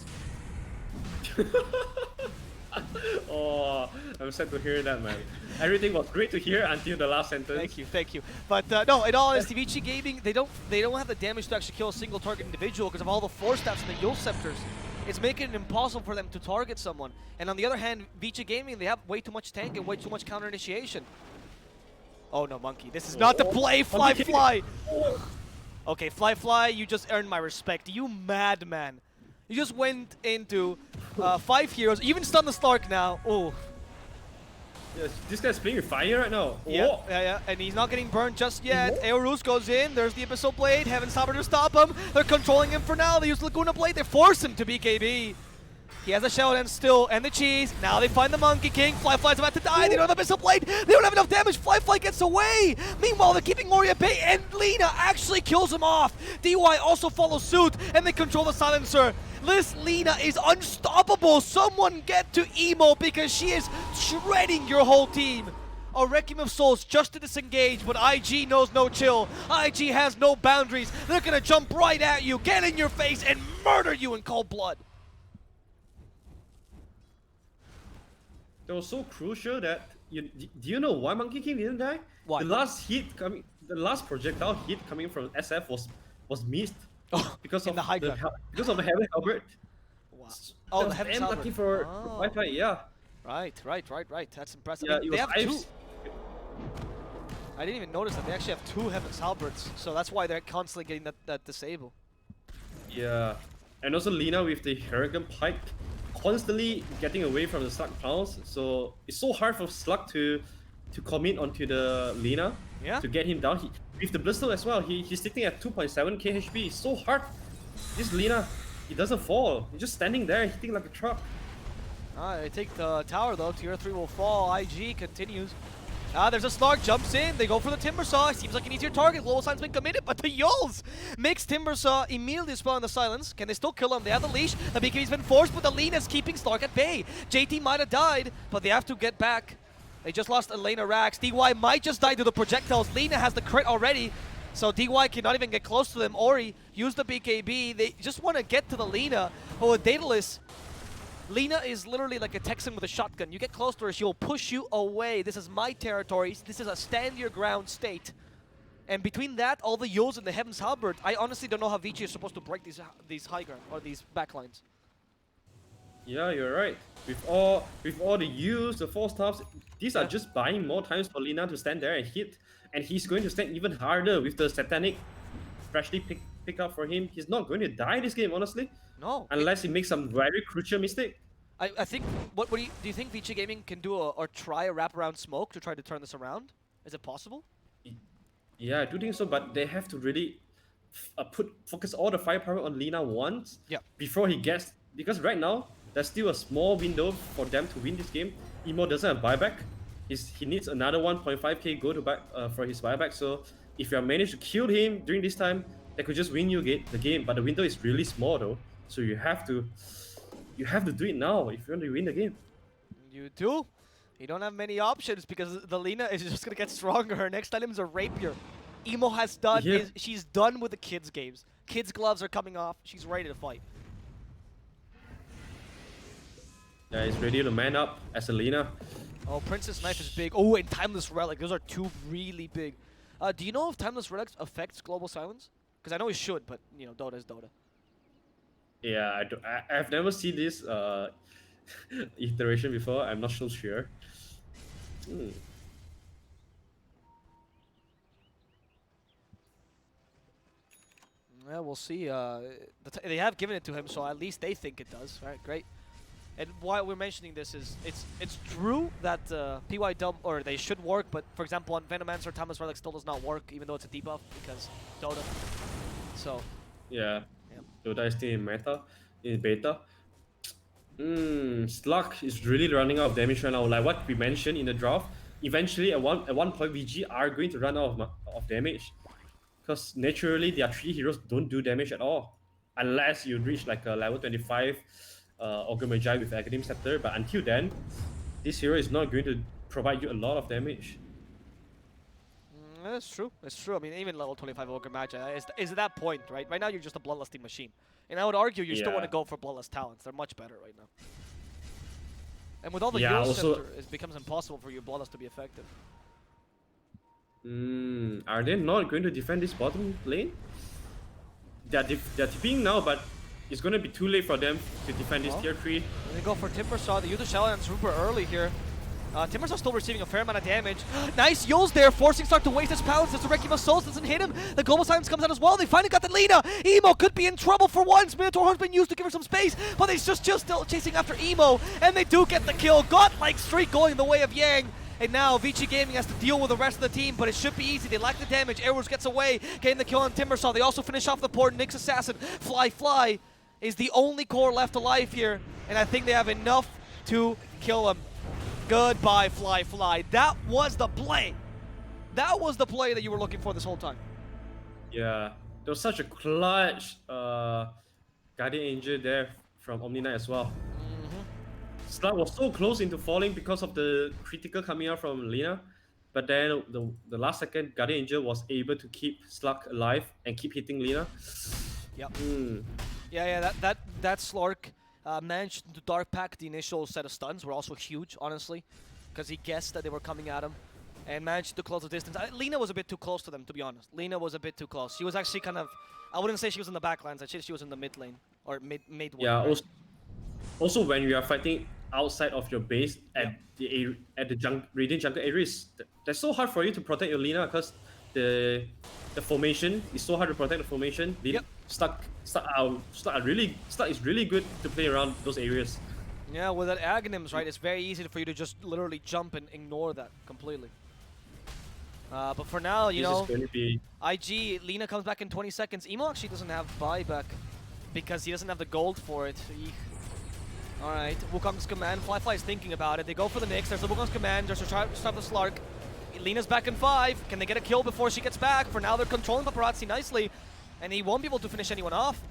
Oh, I'm sad to hear that, man. Everything was great to hear until the last sentence. Thank you. But no, in all honesty, Vici Gaming, they don't have the damage to actually kill a single target individual because of all the 4 stats and the Yule Scepters. It's making it impossible for them to target someone. And on the other hand, Vici Gaming, they have way too much tank and way too much counter initiation. Oh no, Monkey. This is not the play, Fly! Okay, Fly, you just earned my respect. You madman. You just went into 5 heroes, even stunned the Slark now. Oh. Yeah, this guy's playing with fire right now. Yeah, and he's not getting burned just yet. Eorus goes in, there's the Abyssal Blade, Heaven's Stopper to stop him. They're controlling him for now, they use Laguna Blade, they force him to BKB. He has a shell still, and the cheese. Now they find the Monkey King. Fly's about to die. They don't have the Missile Blade. They don't have enough damage. Fly gets away. Meanwhile, they're keeping Ori at bay, and Lina actually kills him off. DY also follows suit, and they control the silencer. This Lina is unstoppable. Someone get to Emo because she is shredding your whole team. A Requiem of Souls just to disengage, but IG knows no chill. IG has no boundaries. They're gonna jump right at you, get in your face, and murder you in cold blood. That was so crucial that do you know why Monkey King didn't die? Why? The last projectile hit coming from SF was missed because of the high ground. Because of the heavy halberd. Wow. Oh, the Heaven's Heaven's lucky Halberd. for Oh. Wi-Fi, yeah. Right. That's impressive. Yeah, I mean, it they was have ice. two. I didn't even notice that they actually have two Heaven's Halberds, so that's why they're constantly getting that disable. Yeah, and also Lina with the Hurricane Pike constantly getting away from the Slug pounds, so it's so hard for Slug to commit onto the Lina to get him down. With the Blister as well, he's sitting at 2.7 KHP. It's so hard. This Lina, he doesn't fall. He's just standing there hitting like a truck. They take the tower though. Tier 3 will fall. IG continues. There's a Slark, jumps in, they go for the Timbersaw. Seems like an easier target. Global Sign's been committed, but the Yols makes Timbersaw immediately spawn in the silence. Can they still kill him? They have the leash. The BKB's been forced, but the Lena's keeping Slark at bay. JT might have died, but they have to get back. They just lost Elena Rax. DY might just die to the projectiles. Lena has the crit already, so DY cannot even get close to them. Ori used the BKB. They just want to get to the Lena. Oh, with Daedalus, Lina is literally like a Texan with a shotgun. You get close to her, she will push you away. This is my territory. This is a stand your ground state. And between that, all the Yols and the Heaven's Halberd, I honestly don't know how Vici is supposed to break these high ground or these backlines. Yeah, you're right. With all the U's, the 4-stars, these are just buying more times for Lina to stand there and hit. And he's going to stand even harder with the Satanic freshly pick up for him. He's not going to die this game, honestly. No. Unless he makes some very crucial mistake. I think, what do you think Vici Gaming can do or try a wraparound smoke to try to turn this around? Is it possible? Yeah, I do think so, but they have to really focus all the firepower on Lina once before he gets, because right now there's still a small window for them to win this game. Emo doesn't have buyback. He needs another 1.5k go to back for his buyback. So if you have managed to kill him during this time, that could just win you the game. But the window is really small though, so you have to do it now if you want to win the game. You do. You don't have many options because the Lina is just gonna get stronger. Her next item is a rapier. Emo has done. She's done with the kids games. Kids gloves are coming off. She's ready to fight. Yeah, he's ready to man up as a Lina. Oh, Princess Knife is big. Oh, and Timeless Relic. Those are two really big. Do you know if Timeless Relic affects Global Silence? Because I know it should, but you know, Dota is Dota. Yeah, I've never seen this iteration before. I'm not so sure. Yeah, we'll see. They have given it to him, so at least they think it does. All right, great. And why we're mentioning this is it's true that PY Dub, or they should work, but for example on Venomancer, Timeless Relic still does not work, even though it's a debuff because Dota. So. Yeah. Dota is still in beta. Slug is really running out of damage right now. Like what we mentioned in the draft, eventually at one point VG are going to run out of damage, because naturally their 3 heroes don't do damage at all, unless you reach like a level 25 Ogre Magi with Aghanim Scepter. But until then, this hero is not going to provide you a lot of damage. That's true. It's true. I mean, even level 25 Ogre Magi is at that point, right? Right now, you're just a Bloodlusting machine. And I would argue you still want to go for Bloodlust Talents. They're much better right now. And with all the heal center, it becomes impossible for your Bloodlust to be effective. Are they not going to defend this bottom lane? They're TPing now, but it's going to be too late for them to defend this tier 3. They go for Timbersaw. They use the Shell and super early here. Timbersaw still receiving a fair amount of damage. Nice Yules there, forcing Stark to waste his pounds. This Requiem of Souls doesn't hit him. The Global Silence comes out as well. They finally got the Lina. Emo could be in trouble for once. Minotaur Horn's been used to give her some space, but they just still chasing after Emo, and they do get the kill. Godlike streak going the way of Yang. And now Vici Gaming has to deal with the rest of the team, but it should be easy. They lack the damage. Arrows gets away, getting the kill on Timbersaw. They also finish off the port. Nyx Assassin, fly. is the only core left alive here, and I think they have enough to kill him. Goodbye, Fly. That was the play. That was the play that you were looking for this whole time. Yeah, there was such a clutch Guardian Angel there from Omni Knight as well. Slug was so close into falling because of the critical coming out from Lina, but then the last second Guardian Angel was able to keep Slug alive and keep hitting Lina. Yep. Yeah, that Slark managed to dark pack the initial set of stuns were also huge, honestly, because he guessed that they were coming at him and managed to close the distance. Lina was a bit too close to them, to be honest. Lina was a bit too close. She was actually kind of, I wouldn't say she was in the backlands. I'd say she was in the mid lane or mid one. Yeah. Right? Also, when you are fighting outside of your base at the Radiant jungle areas, that's so hard for you to protect your Lina because the formation is so hard to protect the formation. Stuck is really good to play around those areas. Yeah, with that Aghanims, right, it's very easy for you to just literally jump and ignore that completely. But for now, you know, IG, Lina comes back in 20 seconds. Emo actually doesn't have buyback because he doesn't have the gold for it. Alright, Wukong's command. Fly is thinking about it. They go for the Nyx. There's the Wukong's command. There's a try to stop the Slark. Lina's back in 5. Can they get a kill before she gets back? For now, they're controlling Paparazzi nicely, and he won't be able to finish anyone off.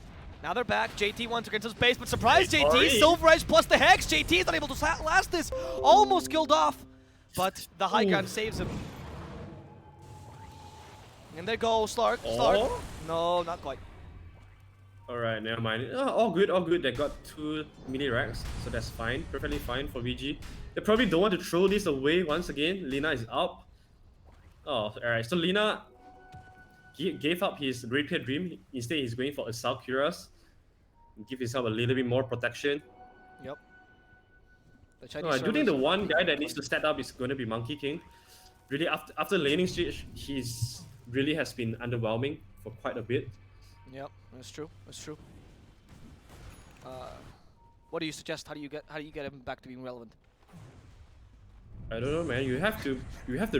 Now they're back. JT wants to get into his base, but surprise JT! Silver Edge plus the Hex. JT is not able to last this. Almost killed off, but the high ground saves him. And there goes Slark. No, not quite. Alright, never mind. All good. They got 2 mini racks, so that's fine. Perfectly fine for VG. They probably don't want to throw this away once again. Lina is up. Oh, alright. So Lina gave up his Rapier Dream. Instead, he's going for Assault Cuirass. Give himself a little bit more protection. Yep. I do think the one guy that needs to step up is going to be Monkey King. Really, after laning stage, he's really has been underwhelming for quite a bit. Yep, that's true. What do you suggest? How do you get him back to being relevant? I don't know, man. You have to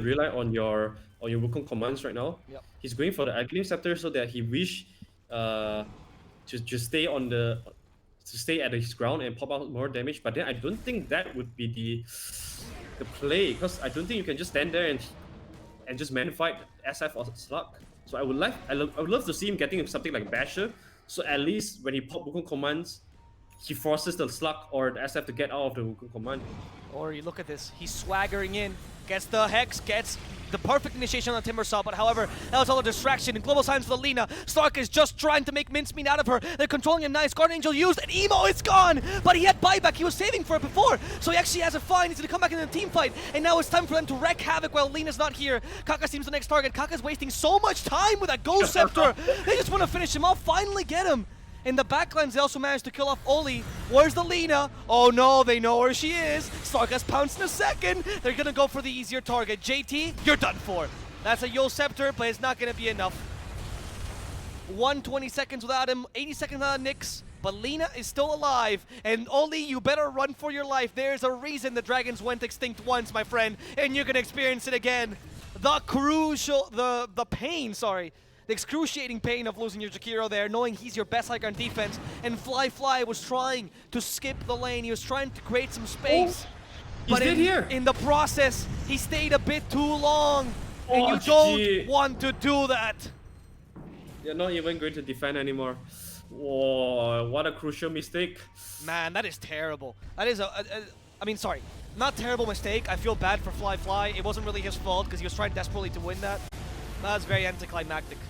rely on your Wukong commands right now. Yep. He's going for the Aghanim Scepter so that he wish to stay at his ground and pop out more damage. But then I don't think that would be the play, because I don't think you can just stand there and just man fight SF or Slug. So I would love to see him getting something like Basher. So at least when he pop Wukong commands, he forces the Slug or the SF to get out of the Wukong command. Or you look at this, he's swaggering in, gets the Hex, gets the perfect initiation on the Timbersaw, but however, that was all a distraction. And global signs for the Lina. Stark is just trying to make mincemeat out of her. They're controlling him nice. Guardian Angel used, and Emo is gone! But he had buyback, he was saving for it before, so he actually has it fine. He's gonna come back into the team fight, and now it's time for them to wreak havoc while Lina's not here. Kaka seems the next target. Kaka's wasting so much time with that Ghost Scepter. They just want to finish him off, finally get him. In the backlines, they also managed to kill off Oli. Where's the Lina? Oh no, they know where she is. Stark has pounced in a second. They're gonna go for the easier target. JT, you're done for. That's a Yo Scepter, but it's not gonna be enough. 120 seconds without him, 80 seconds without Nyx, but Lina is still alive. And Oli, you better run for your life. There's a reason the dragons went extinct once, my friend, and you're gonna experience it again. The pain, sorry. The excruciating pain of losing your Jakiro there, knowing he's your best hiker on defense, and Fly was trying to skip the lane. He was trying to create some space. But in the process, he stayed a bit too long. And you don't want to do that. You're not even going to defend anymore. Whoa, what a crucial mistake. Man, that is terrible. That is I mean, sorry, not terrible mistake. I feel bad for Fly. It wasn't really his fault because he was trying desperately to win that. That's very anticlimactic.